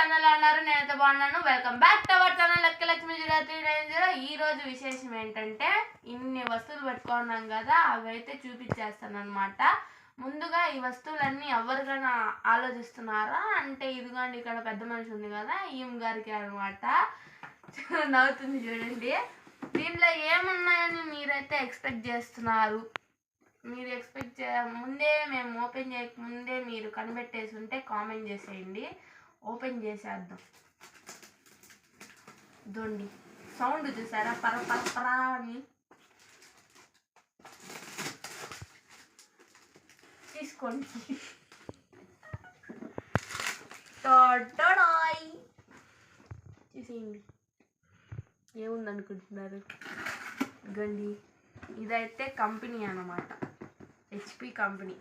అందరూ అన్నారు, నేనైతే బాగున్నాను. Welcome back to our channel Lakkalakshmi 0390. ఈ రోజు విశేషం ఏంటంటే ఇన్ని వస్తువులు పెట్టుకున్నాం కదా, అవి అయితే చూపించేస్తాను అనమాట. ముందుగా ఈ వస్తువులన్నీ ఎవరికైనా ఆలోచిస్తున్నారా అంటే, ఇదిగోండి ఇక్కడ పెద్ద మనిషి ఉంది కదా, ఈమె గారికి అనమాట. నవ్వుతుంది చూడండి. దీంట్లో ఏమున్నాయని మీరైతే ఎక్స్పెక్ట్ చేస్తున్నారు? మీరు ఎక్స్పెక్ట్ ముందే మేము ఓపెన్ చేయకముందే మీరు కనిపెట్టేసి ఉంటే కామెంట్ చేసేయండి, ఓపెన్ చేసేద్దాం. దొండి సౌండ్ చూసారా, పరపరా అని. తీసుకోండి. చూసేయండి ఏముందనుకుంటున్నారు. గండి ఇదైతే కంపెనీ అన్నమాట, హెచ్పి కంపెనీ.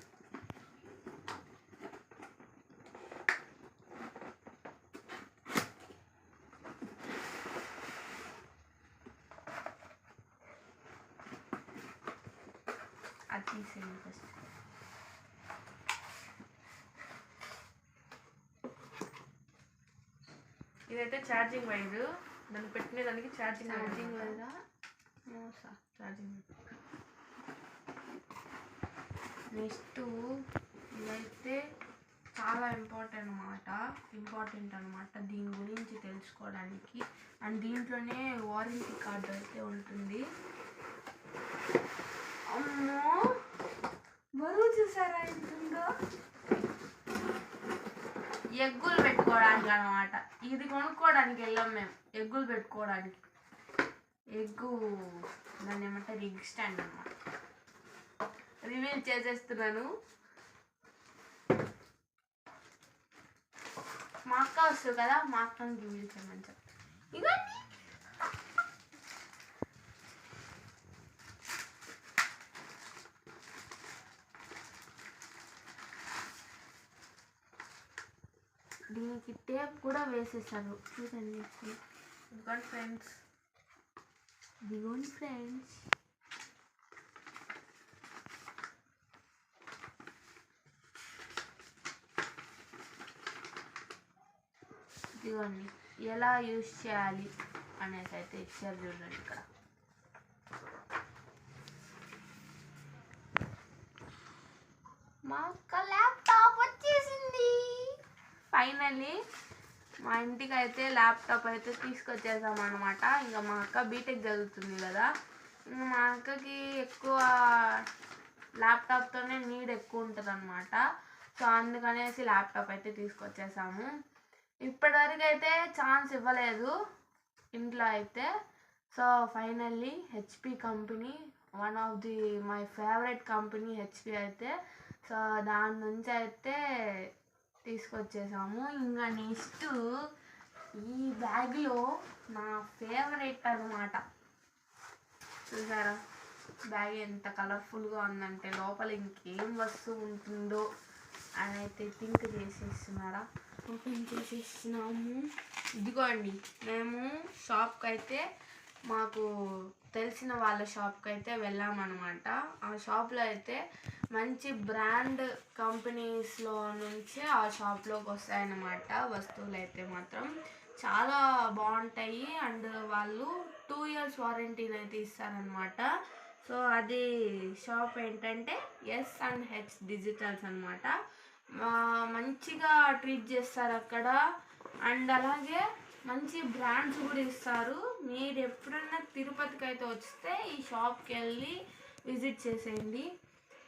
అది తీసేయండి ఫస్ట్. ఇదైతే ఛార్జింగ్ వైరు, దాన్ని పెట్టిన దానికి ఛార్జింగ్ వైరా, ఛార్జింగ్. నెక్స్ట్ ఇదైతే చాలా ఇంపార్టెంట్ అనమాట దీని గురించి తెలుసుకోవడానికి. అండ్ దీంట్లోనే వారంటీ కార్డు అయితే ఉంటుంది. అమ్మో బరువు చూసారా ఎంతుందో. ఎగ్గులు పెట్టుకోవడానికి అనమాట. ఇది కొనుక్కోవడానికి వెళ్ళాం మేము, ఎగ్గులు పెట్టుకోవడానికి. దాన్ని ఏమంటారు, ఎగ్ స్టాండ్ అనమాట. రివీల్ చేసేస్తున్నాను. మా అక్క వస్తుంది కదా, మా అక్కని రివీల్ చేయమని చెప్తాను. ఇవన్నీ దీనికి టేప్ కూడా వేసేసారు చూడండి. ఇదిగోండి ఫ్రెండ్స్, ఇదిగోండి ఎలా యూజ్ చేయాలి అనేసి అయితే ఇచ్చారు చూడండి. ఇక్కడ మా అక్క ల్యాప్టాప్ వచ్చేసింది ఫైనల్లీ. మా ఇంటికి అయితే ల్యాప్టాప్ అయితే తీసుకొచ్చేసాం అనమాట. ఇంకా మా అక్క బీటెక్ చదువుతుంది కదా, ఇంకా మా అక్కకి ఎక్కువ ల్యాప్టాప్తోనే నీడ్ ఎక్కువ ఉంటుంది అనమాట. సో అందుకనేసి ల్యాప్టాప్ అయితే తీసుకొచ్చేసాము. ఇప్పటివరకు అయితే ఛాన్స్ ఇవ్వలేదు ఇంట్లో అయితే. So finally HP company, one of the my favourite company HP అయితే. సో దాని నుంచి అయితే తీసుకొచ్చేసాము. ఇంకా నెక్స్ట్ ఈ బ్యాగ్లో నా ఫేవరెట్ అనమాట. చూసారా బ్యాగ్ ఎంత కలర్ఫుల్గా ఉందంటే, లోపల ఇంకేం వస్తువు ఉంటుందో అని అయితే థింక్ చేసేస్తున్నారా. ఓపెన్ చేసేస్తున్నాము. ఇదిగోండి, మేము షాప్కి అయితే, మాకు తెలిసిన వాళ్ళ షాప్కి అయితే వెళ్ళామన్నమాట. ఆ షాప్లో అయితే మంచి బ్రాండ్ కంపెనీస్లో నుంచి ఆ షాప్లోకి వస్తాయన్నమాట వస్తువులు అయితే మాత్రం చాలా బాగుంటాయి. అండ్ వాళ్ళు 2 years వారంటీని అయితే ఇస్తారనమాట. సో అది షాప్ ఏంటంటే S&H డిజిటల్స్ అనమాట. మంచిగా ట్రీట్ చేస్తారు అక్కడ. అండ్ అలాగే మంచి బ్రాండ్స్ కూడా ఇస్తారు. మీరు ఎప్పుడన్నా తిరుపతికి అయితే వస్తే ఈ షాప్కి వెళ్ళి విజిట్ చేసేయండి.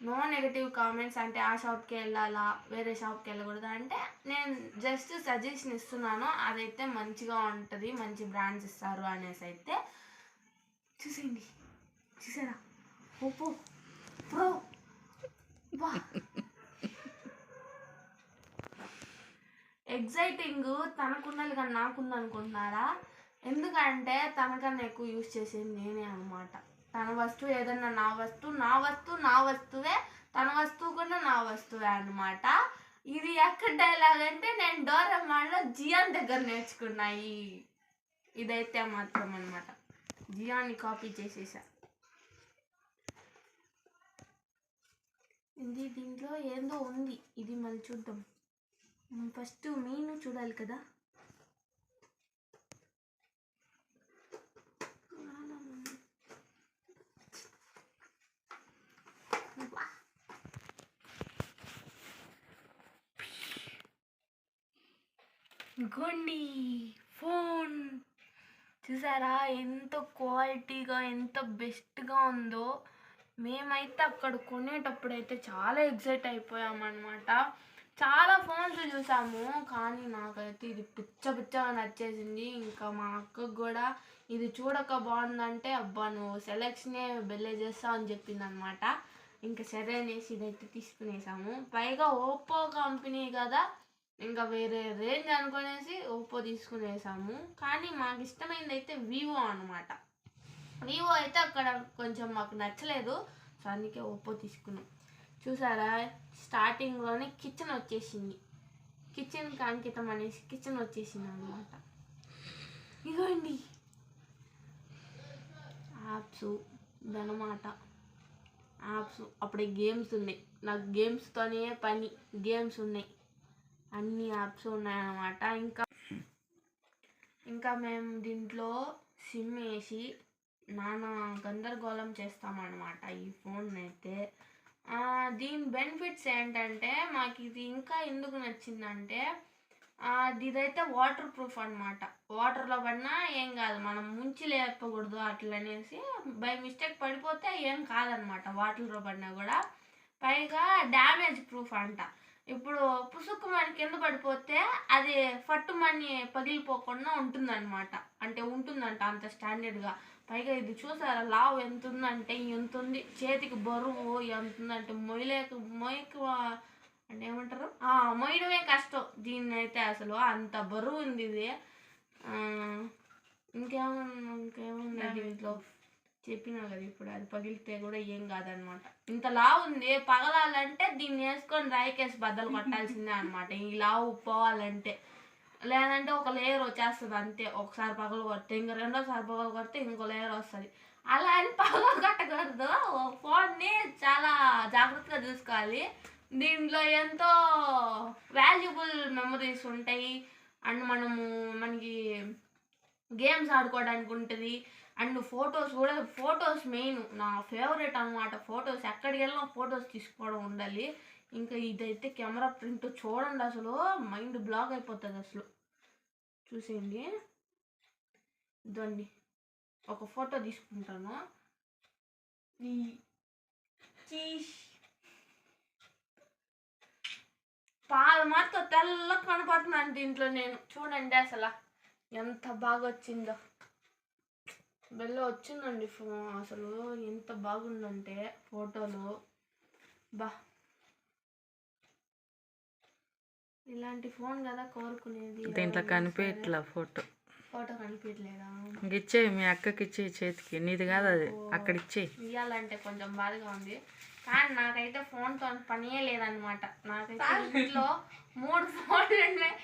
నో నెగటివ్ కామెంట్స్, అంటే ఆ షాప్కి వెళ్ళాలా వేరే షాప్కి వెళ్ళకూడదు అంటే, నేను జస్ట్ సజెషన్ ఇస్తున్నాను. అదైతే మంచిగా ఉంటుంది, మంచి బ్రాండ్స్ ఇస్తారు అనేసి అయితే. చూసేయండి, చూసారా ఓపో ప్రో. వా ఎగ్జైటింగ్ తనకున్నది కానీ నాకుందనుకుంటున్నారా? ఎందుకంటే తనకన్నా ఎక్కువ యూజ్ చేసేది నేనే అనమాట. తన వస్తువు ఏదన్నా నా వస్తువే, తన వస్తువు కూడా నా వస్తువే అనమాట. ఇది ఎక్కడ డైలాగ్ అంటే, నేను డోరేమాన్లో జియాన్ దగ్గర నేర్చుకున్నా. ఇదైతే మాత్రం అనమాట, జియాన్ని కాపీ చేసేసా. దీంట్లో ఏందో ఉంది, ఇది మళ్ళీ చూద్దాం. ఫస్ట్ మీను చూడాలి కదా. ఇంకోండి ఫోన్ చూసారా ఎంత క్వాలిటీగా ఎంత బెస్ట్గా ఉందో. మేమైతే అక్కడ కొనేటప్పుడైతే చాలా ఎగ్జైట్ అయిపోయామన్నమాట. చాలా ఫోన్స్ చూసాము కానీ నాకైతే ఇది పిచ్చగా నచ్చేసింది. ఇంకా మా అక్కకు కూడా ఇది చూడక బాగుందంటే అబ్బా నువ్వు సెలెక్షనే బెల్లే చేస్తావు అని చెప్పిందనమాట. ఇంకా సరే అనేసి ఇదైతే తీసుకునేసాము. పైగా ఓప్పో కంపెనీ కదా, ఇంకా వేరే రేంజ్ అనుకునేసి ఓప్పో తీసుకునేసాము. కానీ మాకు ఇష్టమైనది అయితే వివో అనమాట. వివో అయితే అక్కడ కొంచెం మాకు నచ్చలేదు, సో అందుకే ఓప్పో తీసుకున్నాం. చూసారా స్టార్టింగ్లోనే కిచెన్ వచ్చేసింది, కిచెన్కి అంకితం అనేసి కిచెన్ వచ్చేసింది అనమాట. ఇదిగోండి యాప్స్ ఇదనమాట. యాప్స్ అప్పుడే గేమ్స్ ఉన్నాయి, నాకు గేమ్స్తోనే పని. గేమ్స్ ఉన్నాయి, అన్ని యాప్స్ ఉన్నాయన్నమాట. ఇంకా మేము దీంట్లో సిమ్ వేసి నానా గందరగోళం చేస్తామన్నమాట ఈ ఫోన్ అయితే. దీని బెనిఫిట్స్ ఏంటంటే మాకు ఇది ఇంకా ఎందుకు నచ్చిందంటే ఇదైతే వాటర్ ప్రూఫ్ అనమాట. వాటర్లో పడినా ఏం కాదు, మనం ముంచి లేపకూడదు అట్లనేసి. బై మిస్టేక్ పడిపోతే ఏం కాదనమాట వాటర్లో పడినా కూడా. పైగా డ్యామేజ్ ప్రూఫ్ అంట. ఇప్పుడు పుసుక్కు మన కింద పడిపోతే అది ఫట్టుమని పగిలిపోకుండా ఉంటుందన్నమాట. అంటే ఉంటుందంట అంత స్టాండర్డ్గా. పైగా ఇది చూసారా లావు ఎంత ఉందంటే ఎంత ఉంది, చేతికి బరువు ఎంత ఉందంటే మొయ్యకు అంటే ఏమంటారు మొయ్యడమే కష్టం దీన్ని అయితే. అసలు అంత బరువు ఉంది ఇది. ఇంకేమన్నా దీంట్లో చెప్పినా కదా ఇప్పుడు, అది పగిలితే కూడా ఏం కాదనమాట. ఇంత లావు ఉంది, పగలాలంటే దీన్ని వేసుకొని రాయికేసి బద్దలు కొట్టాల్సిందే అనమాట ఈ లావు పోవాలంటే. లేదంటే ఒక లేయర్ వచ్చేస్తుంది అంతే. ఒకసారి పగలు కొడితే ఇంక రెండోసారి పగలు కొడితే ఇంకో లేయర్ వస్తుంది. అలా అని పగలు కొట్టకూడదు, ఫోన్ని చాలా జాగ్రత్తగా చూసుకోవాలి. దీంట్లో ఎంతో వాల్యుబుల్ మెమరీస్ ఉంటాయి. అండ్ మనకి గేమ్స్ ఆడుకోవడానికి ఉంటుంది. అండ్ ఫొటోస్ కూడా, ఫొటోస్ మెయిన్ నా ఫేవరెట్ అనమాట. ఫొటోస్ ఎక్కడికి వెళ్ళినా ఫొటోస్ తీసుకోవడం ఉండాలి. ఇంకా ఇదైతే కెమెరా ప్రింట్ చూడండి, అసలు మైండ్ బ్లాక్ అయిపోతుంది అసలు. చూసేయండి, ఇదండి ఒక ఫోటో తీసుకుంటాను. పాల మాత్రం తెల్లగా కనపడుతున్నాను దీంట్లో నేను. చూడండి అసలు ఎంత బాగా వచ్చిందో, బెల్ల వచ్చిందండి అసలు ఎంత బాగుందంటే ఫోటోలు. బా ఇలాంటి ఫోన్ కదా కోరుకునేది. దీంట్లో కనిపించట్లా ఫోటో కనిపించలేదా? ఇచ్చే మీ అక్కకి ఇచ్చే చేతికి, నీది కాదు అది, అక్కడ ఇచ్చే. ఇవ్వాలంటే కొంచెం బాధగా ఉంది, కానీ నాకైతే ఫోన్తో పనియే లేదనమాట. నాకైతే ఇంట్లో 3 ఫోన్లు ఉన్నాయి.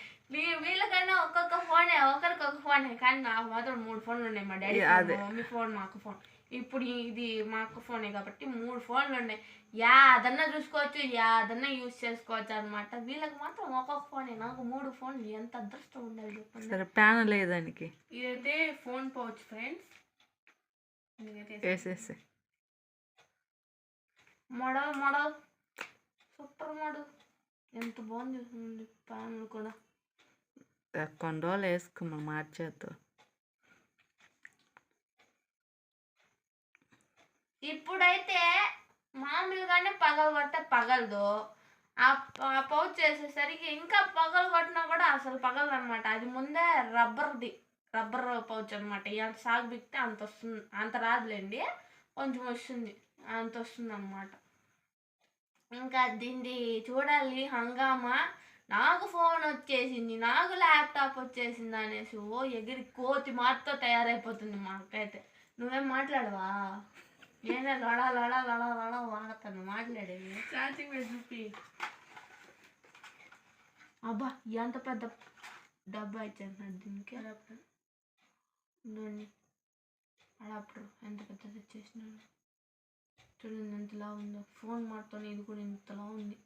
వీళ్ళకైనా ఒక్కొక్క ఫోనే, ఒకరికి ఒక ఫోనే, కానీ నాకు మాత్రం 3 ఫోన్లు ఉన్నాయి. మా డాడీ మమ్మీ ఫోన్, మా అక్క ఫోన్. ఇప్పుడు ఇది మా అక్క ఫోనే కాబట్టి 3 ఫోన్లు ఉన్నాయి. యాదన్నా చూసుకోవచ్చు, యాదన్నా యూజ్ చేసుకోవచ్చు అనమాట. వీళ్ళకి మాత్రం ఒక్కొక్క ఫోనే, నాకు 3 ఫోన్లు. ఎంత అదృష్టం ఉండాలి చెప్పండి. సరే ప్యాన్ లేదానికి. ఇదైతే ఫోన్ పౌచ్ ఫ్రెండ్స్. వేసేసి మోడల్ సూపర్ మోడల్, ఎంత బాగుంది చూస్తుంది. ప్యాన్లు కూడా కొన్ని రోజులు వేసుకోమా మార్చేద్దాం. ఇప్పుడైతే మామూలుగానే పగలు కొట్టే పగలదు. ఆ పౌచ్ చేసేసరికి ఇంకా పగలు కొట్టినా కూడా అసలు పగలదు అనమాట. అది ముందే రబ్బర్ పౌచ్ అనమాట. ఎంత సాగు బిక్తే అంత వస్తుంది, అంత రాదులేండి, కొంచెం వస్తుంది, అంత వస్తుంది అనమాట. ఇంకా దీన్ని చూడాలి హంగామా. నాకు ఫోన్ వచ్చేసింది, నాకు ల్యాప్టాప్ వచ్చేసింది అనేసి ఎగిరి కోతి మాటతో తయారైపోతుంది మాకైతే. నువ్వేం మాట్లాడవా? నేనే లడా లడా లడా లడా వాడతాను మాట్లాడేది. ఛార్జింగ్ చూపి. అబ్బా ఎంత పెద్ద డబ్బా ఇచ్చేస్తున్నాడు దీనికి. అడాప్టర్ ఎంత పెద్దది ఇచ్చేసినాడు చూడండి, ఎంతలా ఉందో. ఫోన్ మాటతో ఇది కూడా ఇంతలా ఉంది.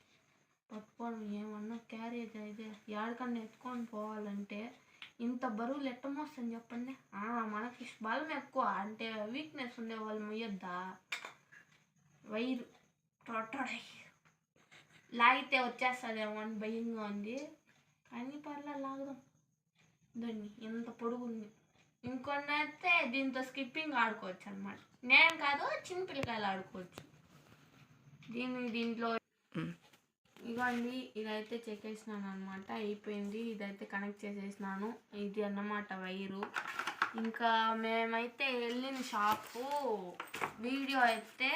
పట్టుకోవడం ఏమన్నా క్యారేజ్ అయితే ఎక్కడికన్నా ఎత్తుకొని పోవాలంటే ఇంత బరువులు ఎట్ట మోస్తాను చెప్పండి. మనకి బలం ఎక్కువ, అంటే వీక్నెస్ ఉండే వాళ్ళు మొయ్యొద్దా? వైరు లాగితే వచ్చేస్తుందేమో అని భయంగా ఉంది, కానీ పర్లేదు లాగదాం. దాన్ని ఎంత పొడుగు ఉంది. ఇంకొన్ని అయితే దీంతో స్కిప్పింగ్ ఆడుకోవచ్చు అనమాట. నేను కాదు, చిన్న పిల్లకాయలు ఆడుకోవచ్చు దీంట్లో. ఇవ్వండి, ఇదైతే చెక్కేసినాను అనమాట. అయిపోయింది. ఇదైతే కనెక్ట్ చేసేసినాను. ఇది అన్నమాట వైరు. ఇంకా మేమైతే వెళ్ళిన షాపు వీడియో అయితే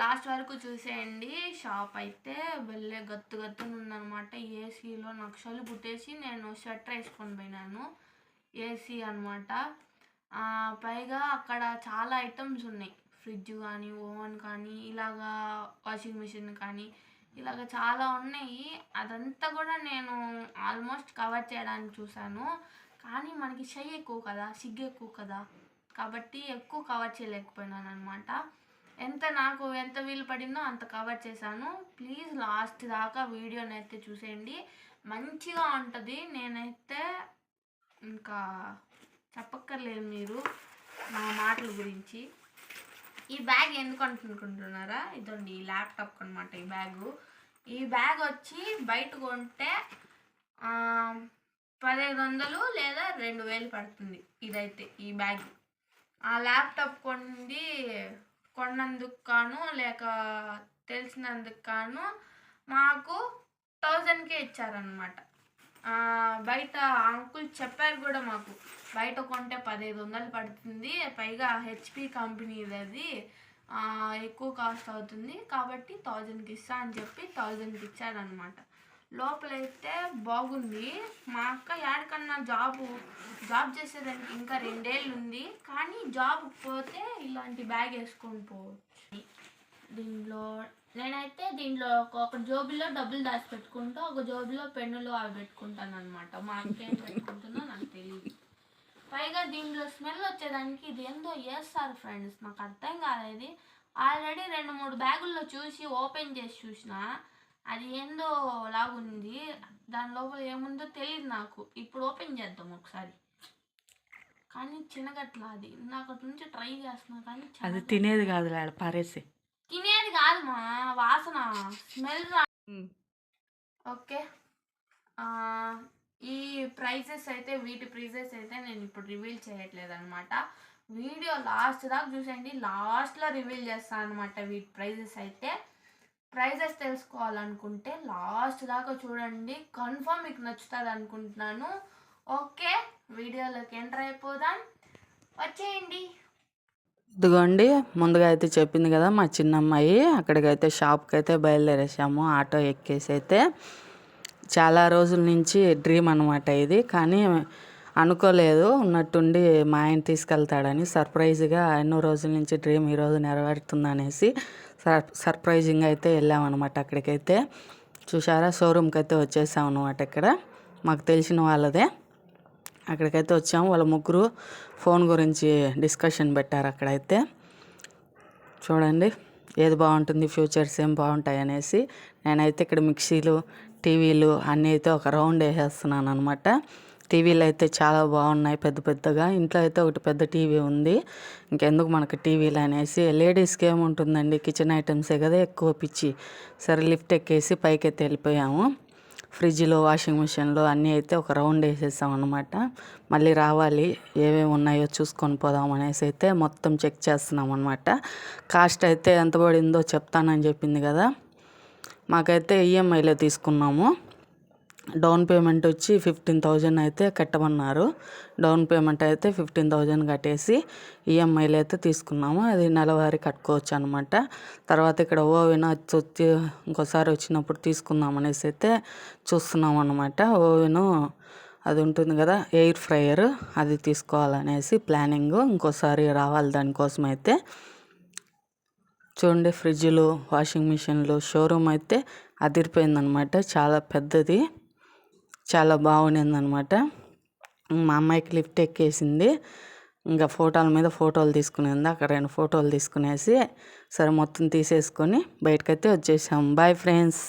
లాస్ట్ వరకు చూసేయండి. షాప్ అయితే వెళ్ళే గత్తున ఉందనమాట. ఏసీలో నక్షలు పుట్టేసి నేను స్వెటర్ వేసుకొని పోయినాను. ఏసీ అనమాట. పైగా అక్కడ చాలా ఐటమ్స్ ఉన్నాయి. ఫ్రిడ్జ్ కానీ, ఓవెన్ కానీ, ఇలాగా వాషింగ్ మిషన్ కానీ, ఇలాగ చాలా ఉన్నాయి. అదంతా కూడా నేను ఆల్మోస్ట్ కవర్ చేయడానికి చూశాను. కానీ మనకి షై ఎక్కువ కదా, సిగ్గు ఎక్కువ కదా, కాబట్టి ఎక్కువ కవర్ చేయలేకపోయినాను అనమాట. నాకు ఎంత వీలు పడిందో అంత కవర్ చేశాను. ప్లీజ్ లాస్ట్ దాకా వీడియోని అయితే చూసేయండి, మంచిగా ఉంటుంది. నేనైతే ఇంకా చెప్పక్కర్లేదు మీరు నా మాటల గురించి. ఈ బ్యాగ్ ఎందుకు అనుకుంటున్నారా? ఇదండి ల్యాప్టాప్ అనమాట. ఈ బ్యాగ్ వచ్చి బయట కొంటే 1500 లేదా 2000 పడుతుంది. ఇదైతే ఈ బ్యాగ్ ఆ ల్యాప్టాప్ కొన్నందుకు కాను, లేక తెలిసినందుకు కాను మాకు 1000కే ఇచ్చారనమాట. బయట అంకుల్ చెప్పారు కూడా మాకు, బయట కొంటే 1500 పడుతుంది, పైగా హెచ్పి కంపెనీది, అది ఎక్కువ కాస్ట్ అవుతుంది, కాబట్టి 1000కి ఇస్తా అని చెప్పి 1000కి ఇచ్చారనమాట. లోపలైతే బాగుంది. మా అక్క ఎక్కడికన్నా జాబ్ చేసేదానికి ఇంకా 2 ఏళ్ళు ఉంది, కానీ జాబ్ పోతే ఇలాంటి బ్యాగ్ వేసుకొని పోవచ్చు. దీంట్లో ఒక జోబులో డబ్బులు దాచి పెట్టుకుంటా, ఒక జోబులో పెన్నులు అవి పెట్టుకుంటాను అనమాట. మా అక్క ఏం పెట్టుకుంటుందో నాకు తెలియదు. పైగా దీంట్లో స్మెల్ వచ్చేదానికి ఇది ఏందో వేస్తారు ఫ్రెండ్స్, నాకు అర్థం కాలేదు. ఆల్రెడీ 2-3 బ్యాగుల్లో చూసి ఓపెన్ చేసి చూసిన, అది ఏందో లాగుంది. దాని లోపల ఏముందో తెలియదు నాకు. ఇప్పుడు ఓపెన్ చేద్దాం ఒకసారి. కానీ చిన్నగట్లా అది నాకు నుంచి ట్రై చేస్తున్నా, కానీ అది తినేది కాదు, పారేసి తినేది కాదు మా వాసన, స్మెల్ రా. ఓకే, ఈ ప్రైజెస్ అయితే వీటి ప్రైజెస్ అయితే నేను ఇప్పుడు రివీల్ చేయట్లేదు అనమాట. వీడియో లాస్ట్ దాకా చూసేయండి, లాస్ట్లో రివీల్ చేస్తాను అనమాట. వీటి ప్రైజెస్ తెలుసుకోవాలనుకుంటే లాస్ట్ దాకా చూడండి, కన్ఫర్మ్ మీకు నచ్చుతుంది అనుకుంటున్నాను. ఓకే, వీడియోలోకి ఎంటర్ అయిపోదాం, వచ్చేయండి. ఇదిగోండి, ముందుగా అయితే చెప్పింది కదా మా చిన్నమ్మాయి, అక్కడికైతే షాప్కి అయితే బయలుదేరేసాము. ఆటో ఎక్కేసి అయితే చాలా రోజుల నుంచి డ్రీమ్ అనమాట ఇది, కానీ అనుకోలేదు ఉన్నట్టుండి మా ఆయన తీసుకెళ్తాడని. సర్ప్రైజ్గా ఎన్నో రోజుల నుంచి డ్రీమ్ ఈరోజు నెరవేరుతుంది అనేసి సర్ప్రైజింగ్ అయితే వెళ్ళామన్నమాట. అక్కడికైతే చూసారా, షోరూమ్కి అయితే వచ్చేసాం అనమాట. ఇక్కడ మాకు తెలిసిన వాళ్ళదే. అక్కడికైతే వచ్చాము. వాళ్ళ ముగ్గురు ఫోన్ గురించి డిస్కషన్ పెట్టారు అక్కడైతే. చూడండి ఏది బాగుంటుంది, ఫ్యూచర్స్ ఏం బాగుంటాయి అనేసి. నేనైతే ఇక్కడ మిక్సీలు, టీవీలు అన్నీ అయితే ఒక రౌండ్ వేసేస్తున్నాను అనమాట. టీవీలు అయితే చాలా బాగున్నాయి, పెద్ద పెద్దగా. ఇంట్లో అయితే ఒకటి పెద్ద టీవీ ఉంది, ఇంకెందుకు మనకు టీవీలు అనేసి. లేడీస్కి ఏముంటుందండి, కిచెన్ ఐటమ్సే కదా ఎక్కువ పిచ్చి. సరే లిఫ్ట్ ఎక్కేసి పైకి అయితే వెళ్ళిపోయాము. ఫ్రిడ్జ్లో, వాషింగ్ మిషన్లో అన్నీ అయితే ఒక రౌండ్ వేసేసాం అనమాట. మళ్ళీ రావాలి, ఏమేమి ఉన్నాయో చూసుకొని పోదాం అనేసి అయితే మొత్తం చెక్ చేస్తున్నాం అనమాట. కాస్ట్ అయితే ఎంత పడిందో చెప్తానని చెప్పింది కదా, మాకైతే ఈఎంఐలో తీసుకున్నాము. డౌన్ పేమెంట్ వచ్చి 15,000 అయితే కట్టమన్నారు. డౌన్ పేమెంట్ అయితే 15,000 కట్టేసి ఈఎంఐలు అయితే తీసుకున్నాము. అది నెలవారీ కట్టుకోవచ్చు అనమాట. తర్వాత ఇక్కడ ఓవెన్ వచ్చి ఇంకోసారి వచ్చినప్పుడు తీసుకుందాం అనేసి అయితే చూస్తున్నాం అనమాట. ఓవెను అది ఉంటుంది కదా, ఎయిర్ ఫ్రైయర్, అది తీసుకోవాలనేసి ప్లానింగ్. ఇంకోసారి రావాలి దానికోసం అయితే. చూడండి, ఫ్రిడ్జ్లు, వాషింగ్ మిషన్లు, షోరూమ్ అయితే అదిరిపోయిందనమాట. చాలా పెద్దది, చాలా బాగుండింది అనమాట. మా అమ్మాయికి లిఫ్ట్ ఎక్కేసింది, ఇంకా ఫోటోల మీద ఫోటోలు తీసుకునేది. అక్కడ 2 ఫోటోలు తీసుకునేసి సరే మొత్తం తీసేసుకొని బయటకైతే వచ్చేసాం. Bye friends.